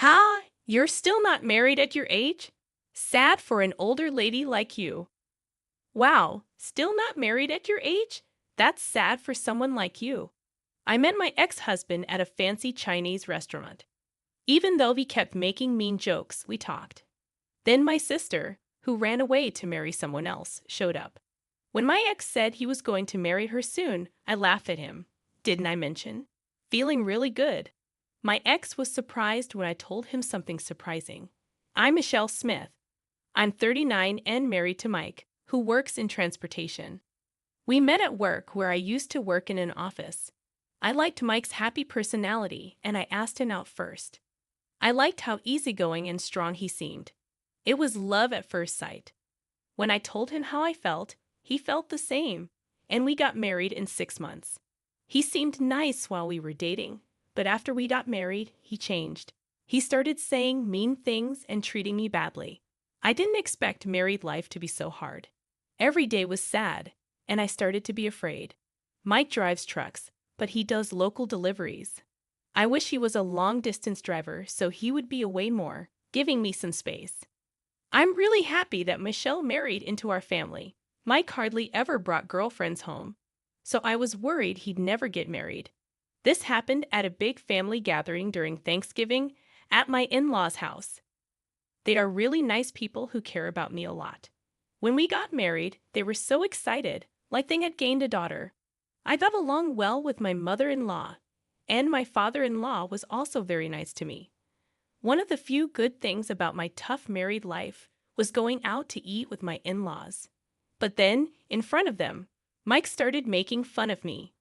Ha! You're still not married at your age? Sad for an older lady like you. Wow, still not married at your age? That's sad for someone like you. I met my ex-husband at a fancy Chinese restaurant. Even though he kept making mean jokes, we talked. Then my sister, who ran away to marry someone else, showed up. When my ex said he was going to marry her soon, I laughed at him. Didn't I mention? Feeling really good. My ex was surprised when I told him something surprising. I'm Michelle Smith. I'm 39 and married to Mike, who works in transportation. We met at work where I used to work in an office. I liked Mike's happy personality and I asked him out first. I liked how easygoing and strong he seemed. It was love at first sight. When I told him how I felt, he felt the same, and we got married in 6 months. He seemed nice while we were dating, but after we got married, he changed. He started saying mean things and treating me badly. I didn't expect married life to be so hard. Every day was sad, and I started to be afraid. Mike drives trucks, but he does local deliveries. I wish he was a long-distance driver so he would be away more, giving me some space. I'm really happy that Michelle married into our family. Mike hardly ever brought girlfriends home, so I was worried he'd never get married. This happened at a big family gathering during Thanksgiving at my in-laws' house. They are really nice people who care about me a lot. When we got married, they were so excited, like they had gained a daughter. I got along well with my mother-in-law, and my father-in-law was also very nice to me. One of the few good things about my tough married life was going out to eat with my in-laws. But then, in front of them, Mike started making fun of me.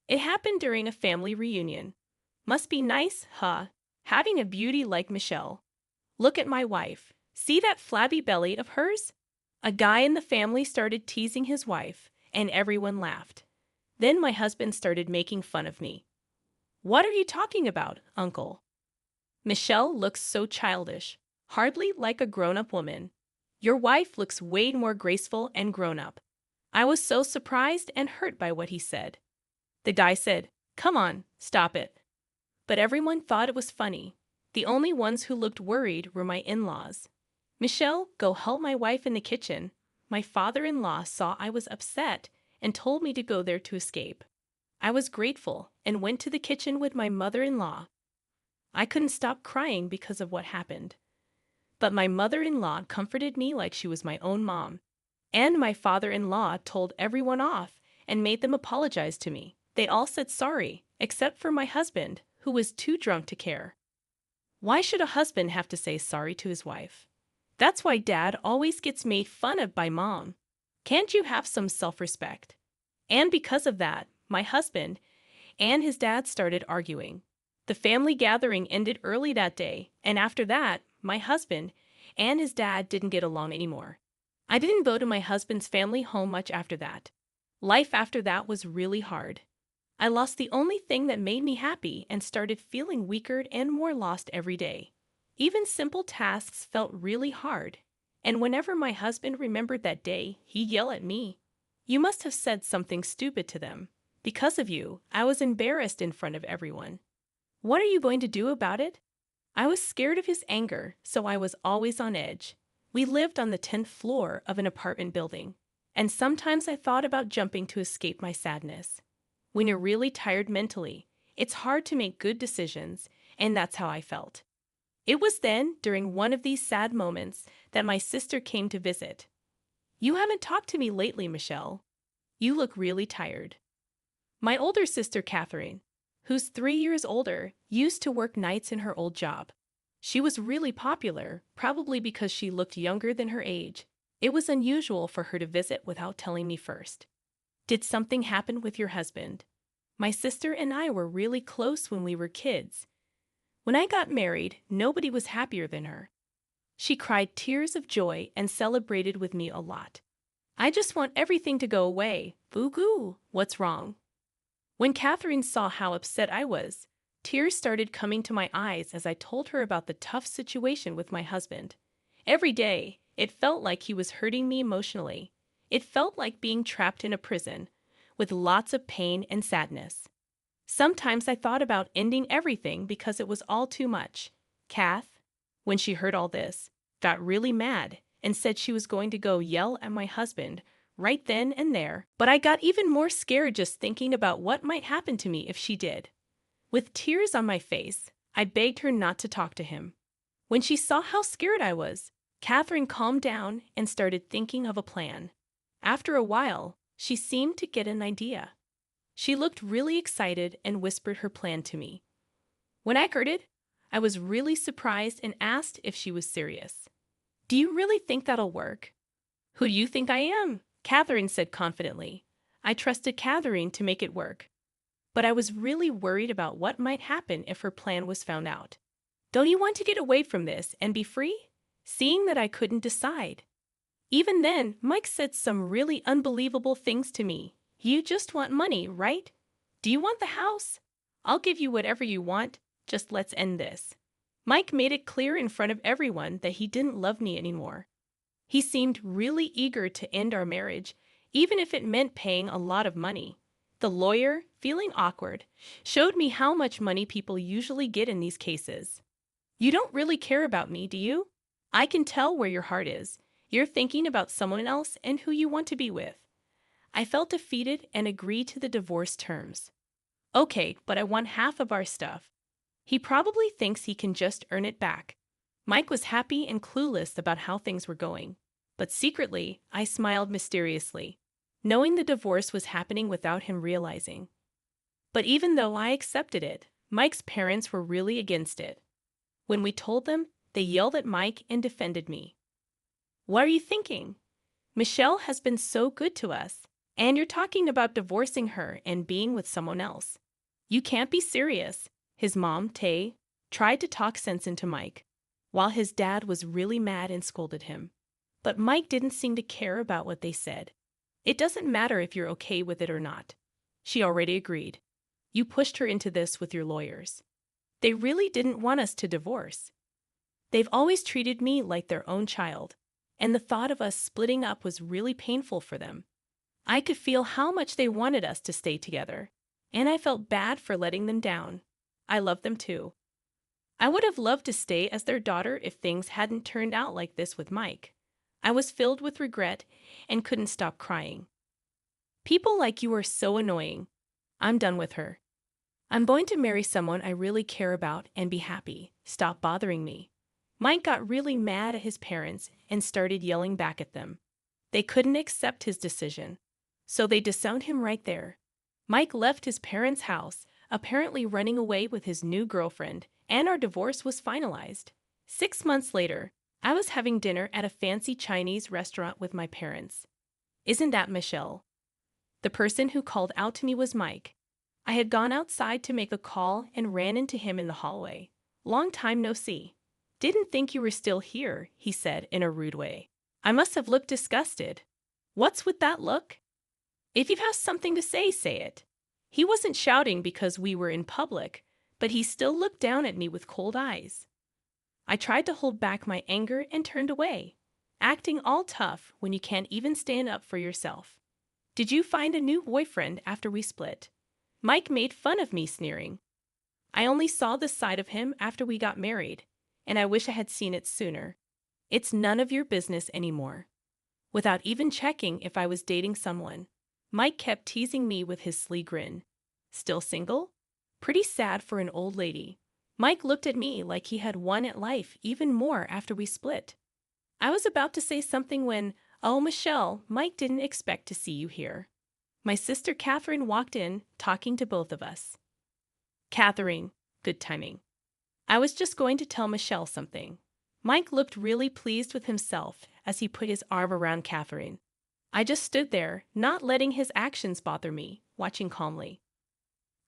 It happened during a family reunion. Must be nice, huh? Having a beauty like Michelle. Look at my wife. See that flabby belly of hers? A guy in the family started teasing his wife, and everyone laughed. Then my husband started making fun of me. What are you talking about, Uncle? Michelle looks so childish, hardly like a grown-up woman. Your wife looks way more graceful and grown-up. I was so surprised and hurt by what he said. The guy said, "Come on, stop it." But everyone thought it was funny. The only ones who looked worried were my in-laws. Michelle, go help my wife in the kitchen. My father-in-law saw I was upset and told me to go there to escape. I was grateful and went to the kitchen with my mother-in-law. I couldn't stop crying because of what happened. But my mother-in-law comforted me like she was my own mom. And my father-in-law told everyone off and made them apologize to me. They all said sorry, except for my husband, who was too drunk to care. Why should a husband have to say sorry to his wife? That's why Dad always gets made fun of by Mom. Can't you have some self-respect? And because of that, my husband and his dad started arguing. The family gathering ended early that day, and after that, my husband and his dad didn't get along anymore. I didn't go to my husband's family home much after that. Life after that was really hard. I lost the only thing that made me happy and started feeling weaker and more lost every day. Even simple tasks felt really hard, and whenever my husband remembered that day, he'd yell at me. You must have said something stupid to them. Because of you, I was embarrassed in front of everyone. What are you going to do about it? I was scared of his anger, so I was always on edge. We lived on the 10th floor of an apartment building, and sometimes I thought about jumping to escape my sadness. When you're really tired mentally, it's hard to make good decisions, and that's how I felt. It was then, during one of these sad moments, that my sister came to visit. You haven't talked to me lately, Michelle. You look really tired. My older sister, Catherine, who's 3 years older, used to work nights in her old job. She was really popular, probably because she looked younger than her age. It was unusual for her to visit without telling me first. Did something happen with your husband? My sister and I were really close when we were kids. When I got married, nobody was happier than her. She cried tears of joy and celebrated with me a lot. I just want everything to go away. Boo-goo, what's wrong? When Catherine saw how upset I was, tears started coming to my eyes as I told her about the tough situation with my husband. Every day, it felt like he was hurting me emotionally. It felt like being trapped in a prison, with lots of pain and sadness. Sometimes I thought about ending everything because it was all too much. Kath, when she heard all this, got really mad and said she was going to go yell at my husband right then and there. But I got even more scared just thinking about what might happen to me if she did. With tears on my face, I begged her not to talk to him. When she saw how scared I was, Catherine calmed down and started thinking of a plan. After a while, she seemed to get an idea. She looked really excited and whispered her plan to me. When I heard it, I was really surprised and asked if she was serious. "Do you really think that'll work?" "Who do you think I am?" Catherine said confidently. I trusted Catherine to make it work. But I was really worried about what might happen if her plan was found out. "Don't you want to get away from this and be free?" Seeing that I couldn't decide. Even then, Mike said some really unbelievable things to me. "You just want money, right? Do you want the house? I'll give you whatever you want. Just let's end this." Mike made it clear in front of everyone that he didn't love me anymore. He seemed really eager to end our marriage, even if it meant paying a lot of money. The lawyer, feeling awkward, showed me how much money people usually get in these cases. "You don't really care about me, do you? I can tell where your heart is. You're thinking about someone else and who you want to be with." I felt defeated and agreed to the divorce terms. "Okay, but I want half of our stuff." He probably thinks he can just earn it back. Mike was happy and clueless about how things were going. But secretly, I smiled mysteriously, knowing the divorce was happening without him realizing. But even though I accepted it, Mike's parents were really against it. When we told them, they yelled at Mike and defended me. "What are you thinking? Michelle has been so good to us, and you're talking about divorcing her and being with someone else. You can't be serious." His mom, Tay, tried to talk sense into Mike, while his dad was really mad and scolded him. But Mike didn't seem to care about what they said. "It doesn't matter if you're okay with it or not." She already agreed. "You pushed her into this with your lawyers. They really didn't want us to divorce. They've always treated me like their own child, and the thought of us splitting up was really painful for them. I could feel how much they wanted us to stay together, and I felt bad for letting them down. I love them too. I would have loved to stay as their daughter if things hadn't turned out like this with Mike. I was filled with regret and couldn't stop crying. People like you are so annoying. I'm done with her. I'm going to marry someone I really care about and be happy. Stop bothering me." Mike got really mad at his parents and started yelling back at them. They couldn't accept his decision, so they disowned him right there. Mike left his parents' house, apparently running away with his new girlfriend, and our divorce was finalized. 6 months later, I was having dinner at a fancy Chinese restaurant with my parents. "Isn't that Michelle?" The person who called out to me was Mike. I had gone outside to make a call and ran into him in the hallway. "Long time no see." "Didn't think you were still here," he said in a rude way. I must have looked disgusted. "What's with that look? If you have something to say, say it." He wasn't shouting because we were in public, but he still looked down at me with cold eyes. I tried to hold back my anger and turned away, acting all tough when you can't even stand up for yourself. "Did you find a new boyfriend after we split?" Mike made fun of me, sneering. "I only saw this side of him after we got married, and I wish I had seen it sooner. It's none of your business anymore." Without even checking if I was dating someone, Mike kept teasing me with his sly grin. "Still single? Pretty sad for an old lady." Mike looked at me like he had won at life even more after we split. I was about to say something when, "Oh, Michelle, Mike didn't expect to see you here." My sister Catherine walked in, talking to both of us. "Catherine, good timing. I was just going to tell Michelle something." Mike looked really pleased with himself as he put his arm around Catherine. I just stood there, not letting his actions bother me, watching calmly.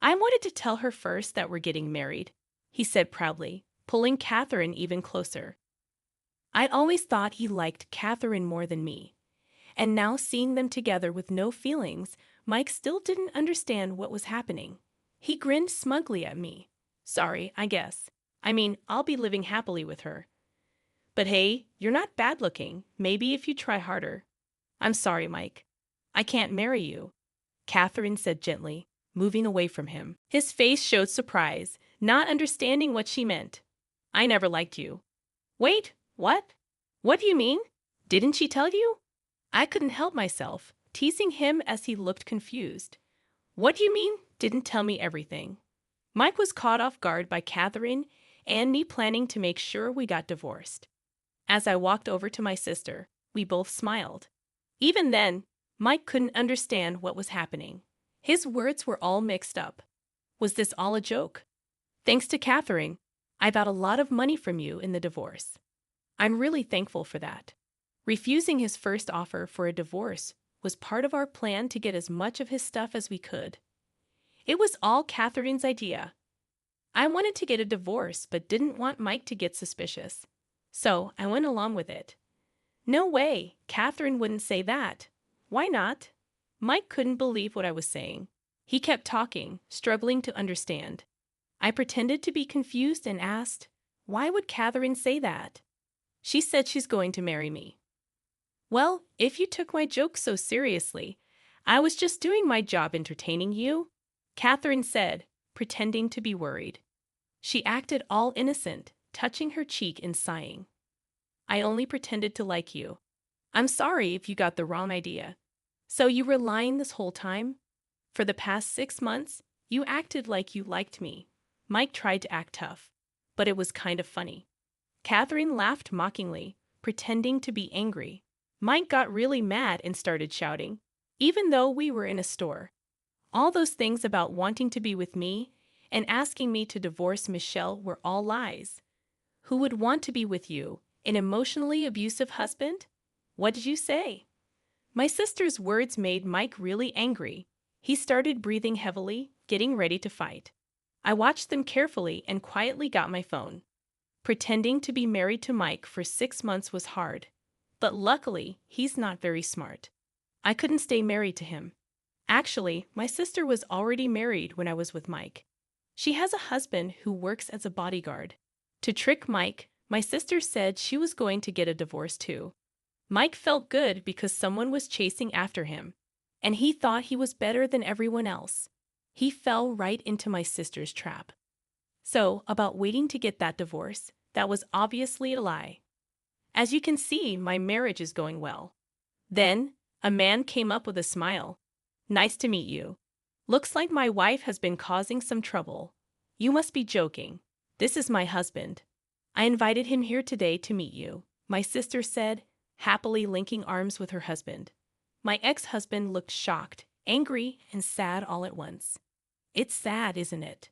"I wanted to tell her first that we're getting married," he said proudly, pulling Catherine even closer. I'd always thought he liked Catherine more than me, and now seeing them together with no feelings, Mike still didn't understand what was happening. He grinned smugly at me. "Sorry, I guess. I mean, I'll be living happily with her. But hey, you're not bad looking. Maybe if you try harder." "I'm sorry, Mike. I can't marry you," Catherine said gently, moving away from him. His face showed surprise, not understanding what she meant. I never liked you. Wait, what? What do you mean? Didn't she tell you? I couldn't help myself, teasing him as he looked confused. What do you mean, didn't tell me everything? Mike was caught off guard by Catherine and me planning to make sure we got divorced. As I walked over to my sister, we both smiled. Even then, Mike couldn't understand what was happening. His words were all mixed up. Was this all a joke? Thanks to Catherine, I got a lot of money from you in the divorce. I'm really thankful for that. Refusing his first offer for a divorce was part of our plan to get as much of his stuff as we could. It was all Catherine's idea. I wanted to get a divorce but didn't want Mike to get suspicious. So I went along with it. No way, Catherine wouldn't say that. Why not? Mike couldn't believe what I was saying. He kept talking, struggling to understand. I pretended to be confused and asked, why would Catherine say that? She said she's going to marry me. Well, if you took my joke so seriously, I was just doing my job entertaining you, Catherine said, pretending to be worried. She acted all innocent, touching her cheek and sighing. I only pretended to like you. I'm sorry if you got the wrong idea. So you were lying this whole time? For the past 6 months, you acted like you liked me. Mike tried to act tough, but it was kind of funny. Catherine laughed mockingly, pretending to be angry. Mike got really mad and started shouting, even though we were in a store. All those things about wanting to be with me and asking me to divorce Michelle were all lies. Who would want to be with you, an emotionally abusive husband? What did you say? My sister's words made Mike really angry. He started breathing heavily, getting ready to fight. I watched them carefully and quietly got my phone. Pretending to be married to Mike for 6 months was hard. But luckily, he's not very smart. I couldn't stay married to him. Actually, my sister was already married when I was with Mike. She has a husband who works as a bodyguard. To trick Mike, my sister said she was going to get a divorce too. Mike felt good because someone was chasing after him, and he thought he was better than everyone else. He fell right into my sister's trap. So, about waiting to get that divorce, that was obviously a lie. As you can see, my marriage is going well. Then, a man came up with a smile. Nice to meet you. Looks like my wife has been causing some trouble. You must be joking. This is my husband. I invited him here today to meet you, my sister said, happily linking arms with her husband. My ex-husband looked shocked, angry, and sad all at once. It's sad, isn't it?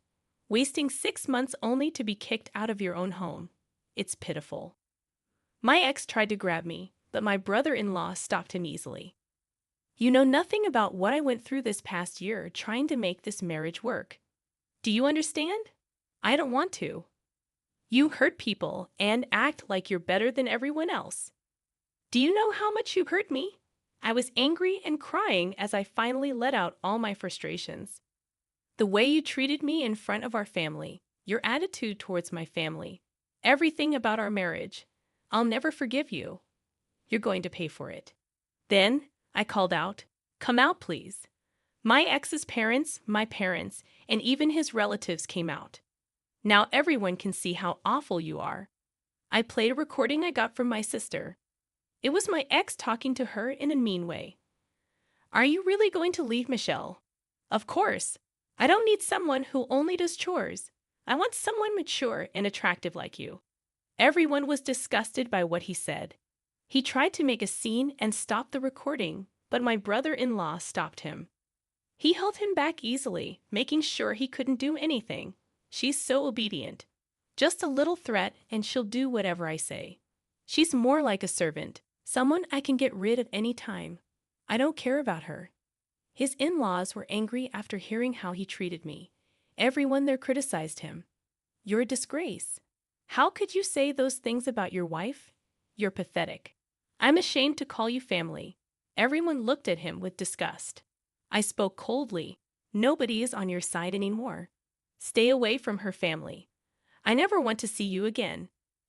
Wasting 6 months only to be kicked out of your own home. It's pitiful. My ex tried to grab me, but my brother-in-law stopped him easily. You know nothing about what I went through this past year trying to make this marriage work. Do you understand? I don't want to. You hurt people and act like you're better than everyone else. Do you know how much you hurt me? I was angry and crying as I finally let out all my frustrations. The way you treated me in front of our family, your attitude towards my family, everything about our marriage, I'll never forgive you. You're going to pay for it. Then I called out, come out, please. My ex's parents, my parents, and even his relatives came out. Now everyone can see how awful you are. I played a recording I got from my sister. It was my ex talking to her in a mean way. Are you really going to leave Michelle? Of course. I don't need someone who only does chores. I want someone mature and attractive like you. Everyone was disgusted by what he said. He tried to make a scene and stop the recording, but my brother-in-law stopped him. He held him back easily, making sure he couldn't do anything. She's so obedient. Just a little threat and she'll do whatever I say. She's more like a servant, someone I can get rid of any time. I don't care about her. His in-laws were angry after hearing how he treated me. Everyone there criticized him. You're a disgrace. How could you say those things about your wife? You're pathetic. I'm ashamed to call you family. Everyone looked at him with disgust. I spoke coldly. Nobody is on your side anymore. Stay away from her family. I never want to see you again.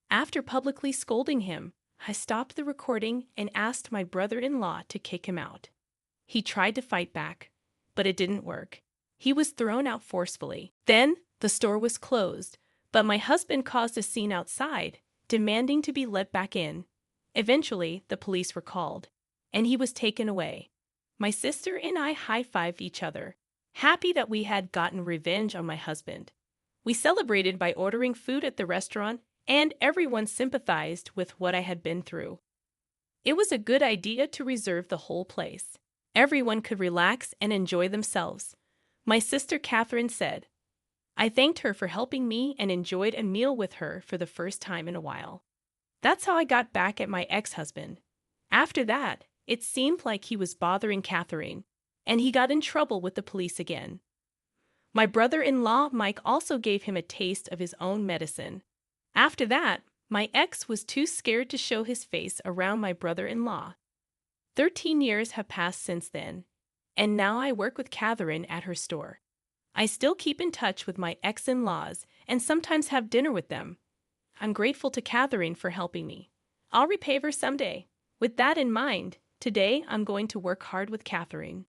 After publicly scolding him, I stopped the recording and asked my brother-in-law to kick him out. He tried to fight back, but it didn't work. He was thrown out forcefully. Then the store was closed, But my husband caused a scene outside, demanding to be let back in. Eventually, the police were called, and he was taken away. My sister and I high-fived each other, happy that we had gotten revenge on my husband. We celebrated by ordering food at the restaurant, and everyone sympathized with what I had been through. It was a good idea to reserve the whole place. Everyone could relax and enjoy themselves. My sister Catherine said. I thanked her for helping me and enjoyed a meal with her for the first time in a while. That's how I got back at my ex-husband. After that, it seemed like he was bothering Catherine, and he got in trouble with the police again. My brother-in-law Mike also gave him a taste of his own medicine. After that, my ex was too scared to show his face around my brother-in-law. 13 years have passed since then, and now I work with Catherine at her store. I still keep in touch with my ex-in-laws and sometimes have dinner with them. I'm grateful to Catherine for helping me. I'll repay her someday. With that in mind, today I'm going to work hard with Catherine.